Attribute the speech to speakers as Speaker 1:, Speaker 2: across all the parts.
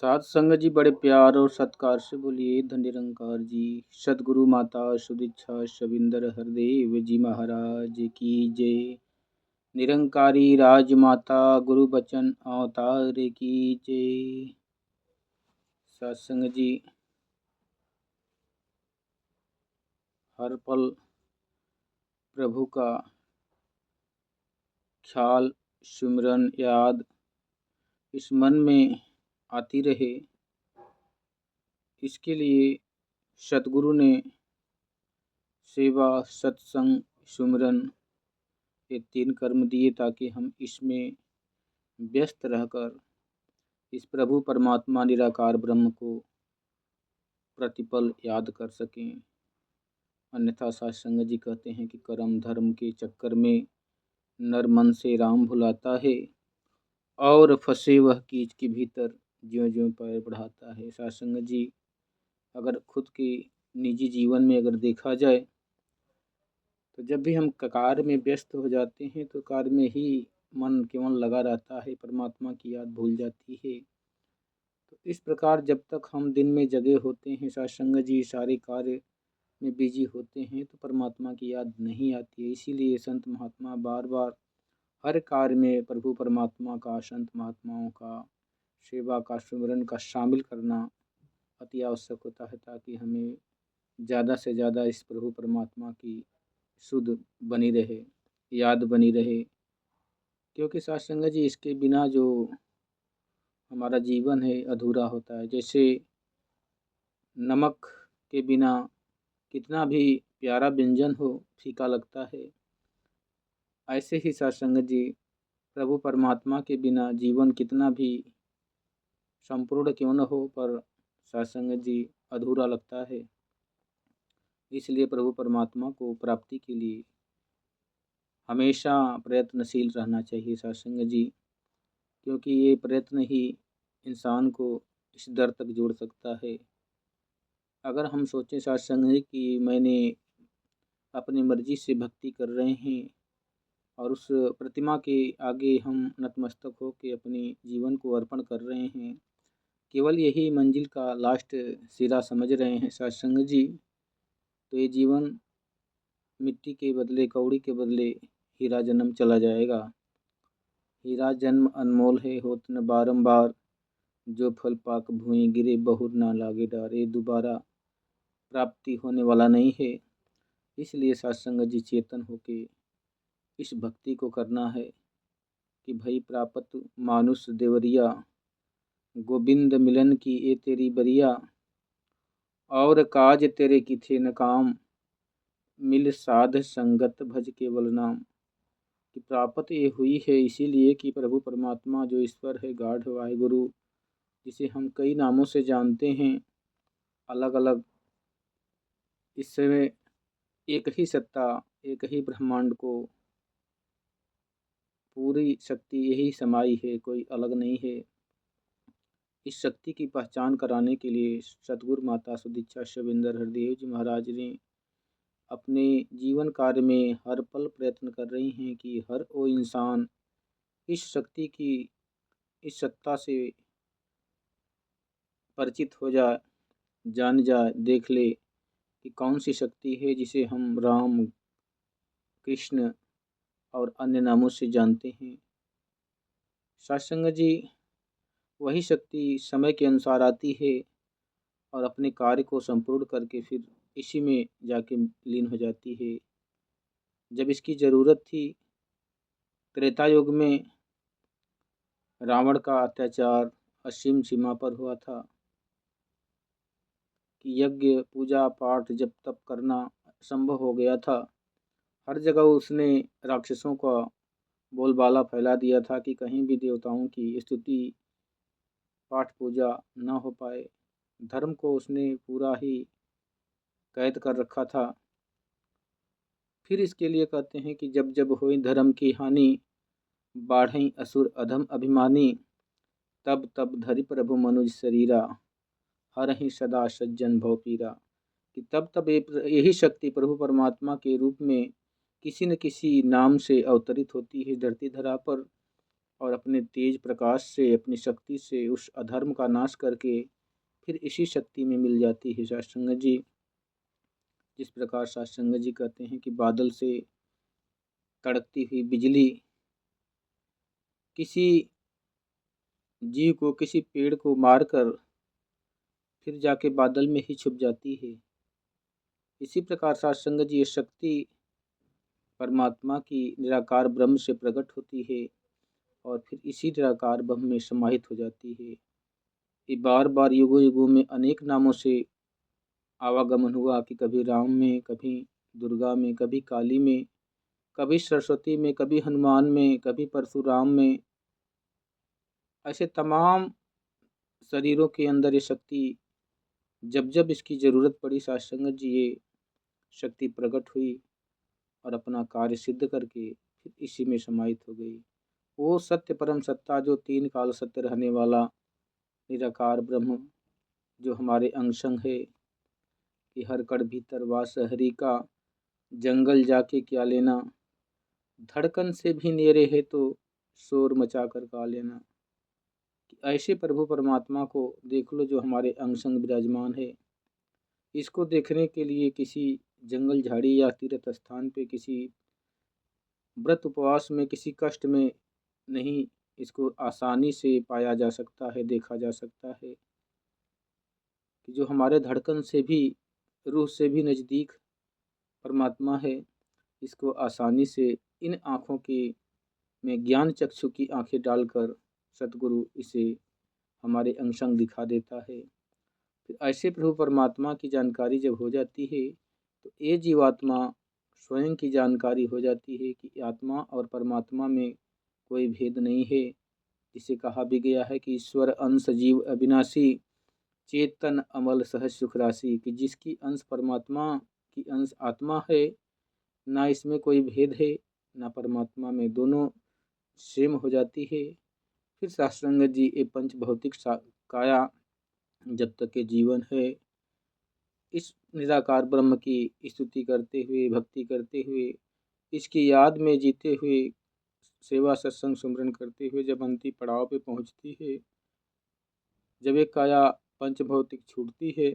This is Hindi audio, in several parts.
Speaker 1: साथ संगत जी बड़े प्यार और सत्कार से बोलिए धन निरंकार जी। सदगुरु माता सुदीक्षा शविंदर हरदेव जी महाराज की जय। निरंकारी राजमाता गुरु बचन अवतार की जय। सत्संग जी हर पल प्रभु का ख्याल सिमरन याद इस मन में आती रहे, इसके लिए सतगुरु ने सेवा सत्संग सुमिरन ये 3 कर्म दिए ताकि हम इसमें व्यस्त रहकर इस प्रभु परमात्मा निराकार ब्रह्म को प्रतिपल याद कर सकें। अन्यथा सत्संग जी कहते हैं कि कर्म धर्म के चक्कर में नर मन से राम भुलाता है और फंसे वह कीच के भीतर ज्यों ज्यों पैर बढ़ाता है। सत्संग जी अगर खुद के निजी जीवन में अगर देखा जाए तो जब भी हम कार्य में व्यस्त हो जाते हैं तो कार्य में ही मन केवल लगा रहता है, परमात्मा की याद भूल जाती है। तो इस प्रकार जब तक हम दिन में जगे होते हैं, सत्संग जी सारे कार्य में बिजी होते हैं तो परमात्मा की याद नहीं आती है। इसीलिए संत महात्मा बार बार हर कार्य में प्रभु परमात्मा का, संत महात्माओं का, सेवा का, सुमिरन का शामिल करना अति आवश्यक होता है ताकि हमें ज़्यादा से ज़्यादा इस प्रभु परमात्मा की शुद्ध बनी रहे, याद बनी रहे। क्योंकि सत्संग जी इसके बिना जो हमारा जीवन है अधूरा होता है। जैसे नमक के बिना कितना भी प्यारा व्यंजन हो फीका लगता है, ऐसे ही सत्संग जी प्रभु परमात्मा के बिना जीवन कितना भी संपूर्ण क्यों न हो पर सत्संग जी अधूरा लगता है। इसलिए प्रभु परमात्मा को प्राप्ति के लिए हमेशा प्रयत्नशील रहना चाहिए सत्संग जी, क्योंकि ये प्रयत्न ही इंसान को इस दर तक जोड़ सकता है। अगर हम सोचें सत्संग जी कि मैंने अपनी मर्जी से भक्ति कर रहे हैं और उस प्रतिमा के आगे हम नतमस्तक हो के अपने जीवन को अर्पण कर रहे हैं, केवल यही मंजिल का लास्ट सिरा समझ रहे हैं सत्संग जी, तो ये जीवन मिट्टी के बदले, कौड़ी के बदले हीरा जन्म चला जाएगा। हीरा जन्म अनमोल है होत न बारंबार, जो फल पाक भुएं गिरे बहुर ना लागे डार। ये दोबारा प्राप्ति होने वाला नहीं है। इसलिए सत्संग जी चेतन होके इस भक्ति को करना है कि भई प्राप्त मानुष देवरिया, गोविंद मिलन की ये तेरी बरिया, और काज तेरे की थे न काम, मिल साध संगत भज केवल नाम। कि प्राप्त ये हुई है इसीलिए कि प्रभु परमात्मा जो ईश्वर है, गॉड है, वाहिगुरु, जिसे हम कई नामों से जानते हैं अलग अलग, इस समय एक ही सत्ता, एक ही ब्रह्मांड को पूरी शक्ति यही समाई है, कोई अलग नहीं है। इस शक्ति की पहचान कराने के लिए सतगुरु माता सुदीक्षा शविंदर हरदेव जी महाराज ने अपने जीवन कार्य में हर पल प्रयत्न कर रही हैं कि हर वो इंसान इस शक्ति की, इस सत्ता से परिचित हो जाए, जान जाए, देख ले कि कौन सी शक्ति है जिसे हम राम, कृष्ण और अन्य नामों से जानते हैं। सत्संग जी वही शक्ति समय के अनुसार आती है और अपने कार्य को संपूर्ण करके फिर इसी में जाके लीन हो जाती है। जब इसकी ज़रूरत थी त्रेता युग में, रावण का अत्याचार असीम सीमा पर हुआ था कि यज्ञ पूजा पाठ जब तप करना संभव हो गया था। हर जगह उसने राक्षसों का बोलबाला फैला दिया था कि कहीं भी देवताओं की स्तुति पाठ पूजा न हो पाए। धर्म को उसने पूरा ही कैद कर रखा था। फिर इसके लिए कहते हैं कि जब जब हुई धर्म की हानि, बाढ़ई असुर अधम अभिमानी, तब तब धरि प्रभु मनुज शरीरा, हरहि सदा सज्जन भव पीरा। कि तब तब यही शक्ति प्रभु परमात्मा के रूप में किसी न किसी नाम से अवतरित होती है धरती धरा पर, और अपने तेज प्रकाश से, अपनी शक्ति से उस अधर्म का नाश करके फिर इसी शक्ति में मिल जाती है सत्संग जी। जिस प्रकार सत्संग जी कहते हैं कि बादल से तड़कती हुई बिजली किसी जीव को, किसी पेड़ को मारकर फिर जाके बादल में ही छुप जाती है। इसी प्रकार सत्संग जी ये शक्ति परमात्मा की निराकार ब्रह्म से प्रकट होती है और फिर इसी निराकार ब्रह्म में समाहित हो जाती है। ये बार बार युगों युगों में अनेक नामों से आवागमन हुआ कि कभी राम में, कभी दुर्गा में, कभी काली में, कभी सरस्वती में, कभी हनुमान में, कभी परशुराम में। ऐसे तमाम शरीरों के अंदर ये शक्ति जब जब इसकी ज़रूरत पड़ी सत्संग जी ये शक्ति प्रकट हुई और अपना कार्य सिद्ध करके फिर इसी में समाहित हो गई। वो सत्य परम सत्ता जो तीन काल सत्य रहने वाला निराकार ब्रह्म जो हमारे अंग संग है कि हर कण भीतर वास हरि का, जंगल जाके क्या लेना, धड़कन से भी नेरे है तो शोर मचा कर गा लेना। कि ऐसे प्रभु परमात्मा को देख लो जो हमारे अंग संग विराजमान है। इसको देखने के लिए किसी जंगल झाड़ी या तीर्थ स्थान पे किसी व्रत उपवास में किसी कष्ट में नहीं, इसको आसानी से पाया जा सकता है, देखा जा सकता है कि जो हमारे धड़कन से भी, रूह से भी नज़दीक परमात्मा है। इसको आसानी से इन आँखों की में ज्ञान चक्षु की आंखें डालकर सतगुरु इसे हमारे अंग संग दिखा देता है। फिर ऐसे प्रभु परमात्मा की जानकारी जब हो जाती है तो ये जीवात्मा स्वयं की जानकारी हो जाती है कि आत्मा और परमात्मा में कोई भेद नहीं है। जिसे कहा भी गया है कि ईश्वर अंश जीव अविनाशी, चेतन अमल सहज सुख राशि। कि जिसकी अंश परमात्मा की अंश आत्मा है, ना इसमें कोई भेद है ना परमात्मा में, दोनों सेम हो जाती है। फिर सत्संग जी ये पंच भौतिक काया जब तक के जीवन है इस निराकार ब्रह्म की स्तुति करते हुए, भक्ति करते हुए, इसकी याद में जीते हुए, सेवा सत्संग सुमरन करते हुए जब अंतिम पड़ाव पे पहुंचती है, जब एक काया पंच भौतिक छूटती है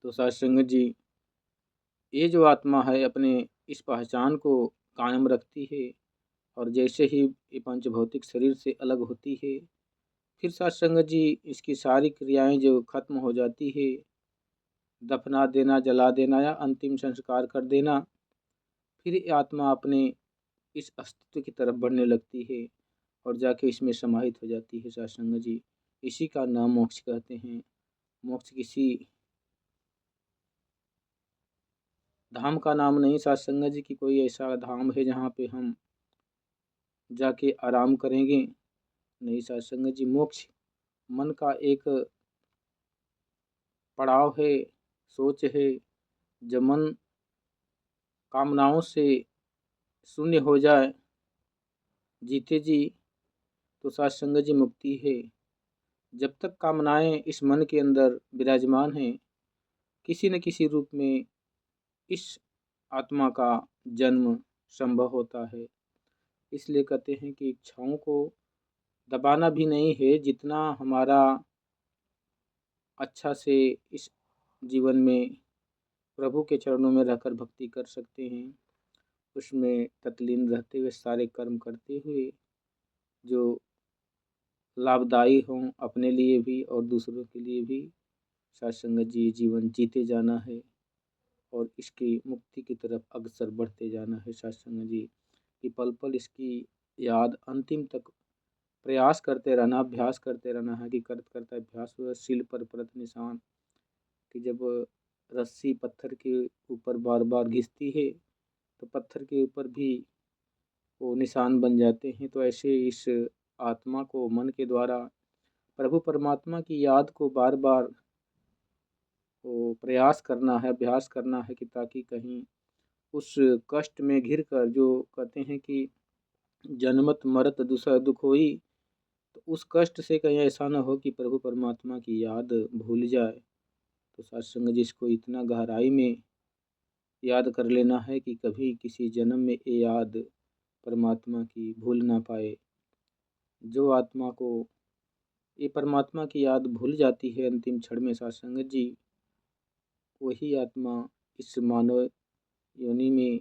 Speaker 1: तो सत्संग जी ये जो आत्मा है अपने इस पहचान को कायम रखती है। और जैसे ही ये पंच भौतिक शरीर से अलग होती है फिर सत्संग जी इसकी सारी क्रियाएं जो खत्म हो जाती है, दफना देना, जला देना या अंतिम संस्कार कर देना, फिर ये आत्मा अपने इस अस्तित्व की तरफ बढ़ने लगती है और जाके इसमें समाहित हो जाती है सत्संग जी। इसी का नाम मोक्ष कहते हैं। मोक्ष किसी धाम का नाम नहीं सत्संग जी कि कोई ऐसा धाम है जहाँ पे हम जाके आराम करेंगे। नहीं सत्संग जी, मोक्ष मन का एक पड़ाव है, सोच है। जब मन कामनाओं से शून्य हो जाए जीते जी तो सत्संग जी मुक्ति है। जब तक कामनाएं इस मन के अंदर विराजमान हैं किसी न किसी रूप में इस आत्मा का जन्म संभव होता है। इसलिए कहते हैं कि इच्छाओं को दबाना भी नहीं है, जितना हमारा अच्छा से इस जीवन में प्रभु के चरणों में रहकर भक्ति कर सकते हैं, उसमें तत्लीन रहते हुए सारे कर्म करते हुए जो लाभदायी हों अपने लिए भी और दूसरों के लिए भी, सत्संग जी जीवन जीते जाना है और इसकी मुक्ति की तरफ अग्रसर बढ़ते जाना है। सत्संग जी कि पल पल इसकी याद अंतिम तक प्रयास करते रहना, अभ्यास करते रहना है कि करते करते अभ्यास हुआ सील पर परत निशान। कि जब रस्सी पत्थर के ऊपर बार बार घिसती है तो पत्थर के ऊपर भी वो निशान बन जाते हैं। तो ऐसे इस आत्मा को मन के द्वारा प्रभु परमात्मा की याद को बार बार वो प्रयास करना है, अभ्यास करना है कि ताकि कहीं उस कष्ट में घिर कर जो कहते हैं कि जन्मत मरत दुसह दुख होई, तो उस कष्ट से कहीं ऐसा ना हो कि प्रभु परमात्मा की याद भूल जाए। तो सत्संग जिसको इतना गहराई में याद कर लेना है कि कभी किसी जन्म में ये याद परमात्मा की भूल ना पाए। जो आत्मा को ये परमात्मा की याद भूल जाती है अंतिम क्षण में साथ संगत जी, वही आत्मा इस मानव योनि में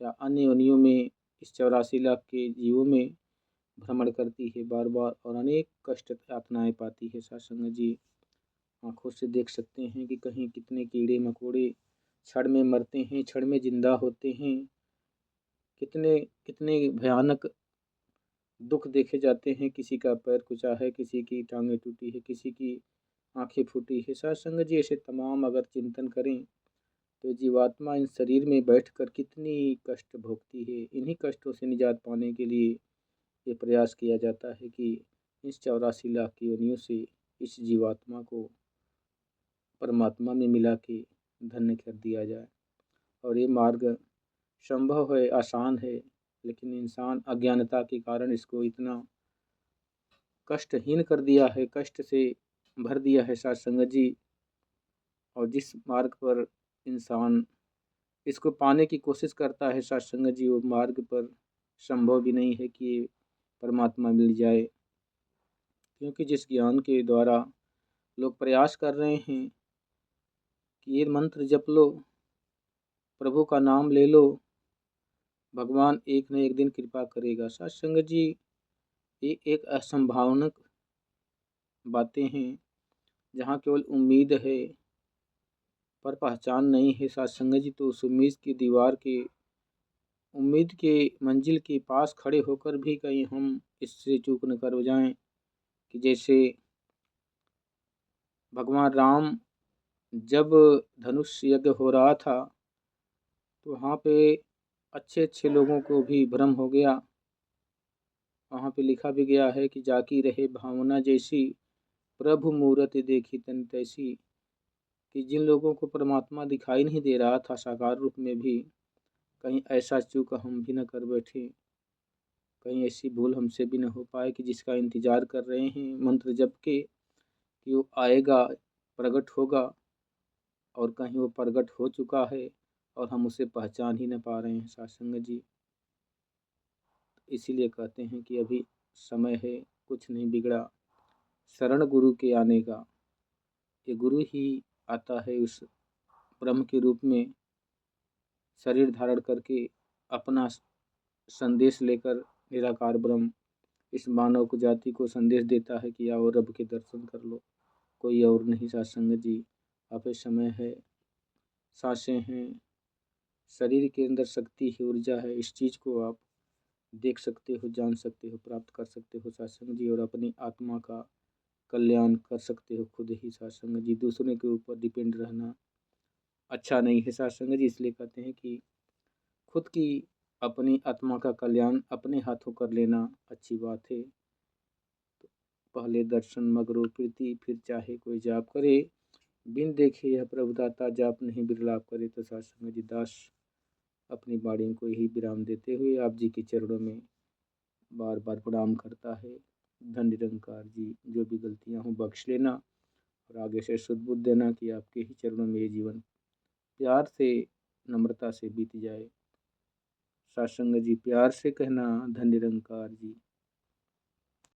Speaker 1: या अन्य योनियों में, इस 84 लाख के जीवों में भ्रमण करती है बार बार और अनेक कष्ट यातनाएं पाती है साथ संगत जी। आंखों से देख सकते हैं कि कहीं कितने कीड़े मकोड़े क्षण में मरते हैं, क्षण में जिंदा होते हैं। कितने कितने भयानक दुख देखे जाते हैं। किसी का पैर कुचा है, किसी की टांगें टूटी है, किसी की आंखें फूटी है। साथ संगत जी ऐसे तमाम अगर चिंतन करें तो जीवात्मा इन शरीर में बैठकर कितनी कष्ट भोगती है। इन्हीं कष्टों से निजात पाने के लिए ये प्रयास किया जाता है कि इस 84 लाख की योनियों से इस जीवात्मा को परमात्मा में मिला के धन्य कर दिया जाए। और ये मार्ग संभव है, आसान है, लेकिन इंसान अज्ञानता के कारण इसको इतना कष्टहीन कर दिया है, कष्ट से भर दिया है साथ संगत जी। और जिस मार्ग पर इंसान इसको पाने की कोशिश करता है साथ संगत जी, वो मार्ग पर संभव भी नहीं है कि परमात्मा मिल जाए। क्योंकि जिस ज्ञान के द्वारा लोग प्रयास कर रहे हैं कि ये मंत्र जप लो, प्रभु का नाम ले लो, भगवान एक न एक दिन कृपा करेगा। साथ संगत जी ये एक असंभावनक बातें हैं जहाँ केवल उम्मीद है पर पहचान नहीं है साथ संगत जी। तो उस उम्मीद के मंजिल के पास खड़े होकर भी कहीं हम इससे चूक न कर जाएं कि जैसे भगवान राम जब धनुष यज्ञ हो रहा था तो वहाँ पे अच्छे अच्छे लोगों को भी भ्रम हो गया। वहाँ पे लिखा भी गया है कि जाकी रहे भावना जैसी, प्रभु मूरत देखी तन तैसी। कि जिन लोगों को परमात्मा दिखाई नहीं दे रहा था साकार रूप में भी, कहीं ऐसा चूक हम भी न कर बैठे, कहीं ऐसी भूल हमसे भी न हो पाए कि जिसका इंतज़ार कर रहे हैं मंत्र जप के कि वो आएगा, प्रकट होगा, और कहीं वो प्रकट हो चुका है और हम उसे पहचान ही न पा रहे हैं साथ संगत जी। इसीलिए कहते हैं कि अभी समय है, कुछ नहीं बिगड़ा, शरण गुरु के आने का। ये गुरु ही आता है उस ब्रह्म के रूप में, शरीर धारण करके अपना संदेश लेकर। निराकार ब्रह्म इस मानव को जाति को संदेश देता है कि आओ रब के दर्शन कर लो, कोई और नहीं साथ संगत जी। अब समय है, सांसें हैं, शरीर के अंदर शक्ति है, ऊर्जा है। इस चीज़ को आप देख सकते हो, जान सकते हो, प्राप्त कर सकते हो साथ संगत जी, और अपनी आत्मा का कल्याण कर सकते हो खुद ही साथ संगत जी। दूसरों के ऊपर डिपेंड रहना अच्छा नहीं है साथ संगत जी। इसलिए कहते हैं कि खुद की अपनी आत्मा का कल्याण अपने हाथों कर लेना अच्छी बात है। पहले दर्शन मगरो प्रीति, फिर चाहे कोई जाप करे, बिन देखे यह प्रभुदाता जाप नहीं बिरलाप करे। तो साथ संगत जी दास अपनी वाणी को यही विराम देते हुए आप जी के चरणों में बार बार प्रणाम करता है। धन निरंकार जी, जो भी गलतियाँ हों बख्श लेना और आगे से सद्बुद्धि देना कि आपके ही चरणों में ये जीवन प्यार से, नम्रता से बीत जाए। साथ संगत जी प्यार से कहना, धन निरंकार जी।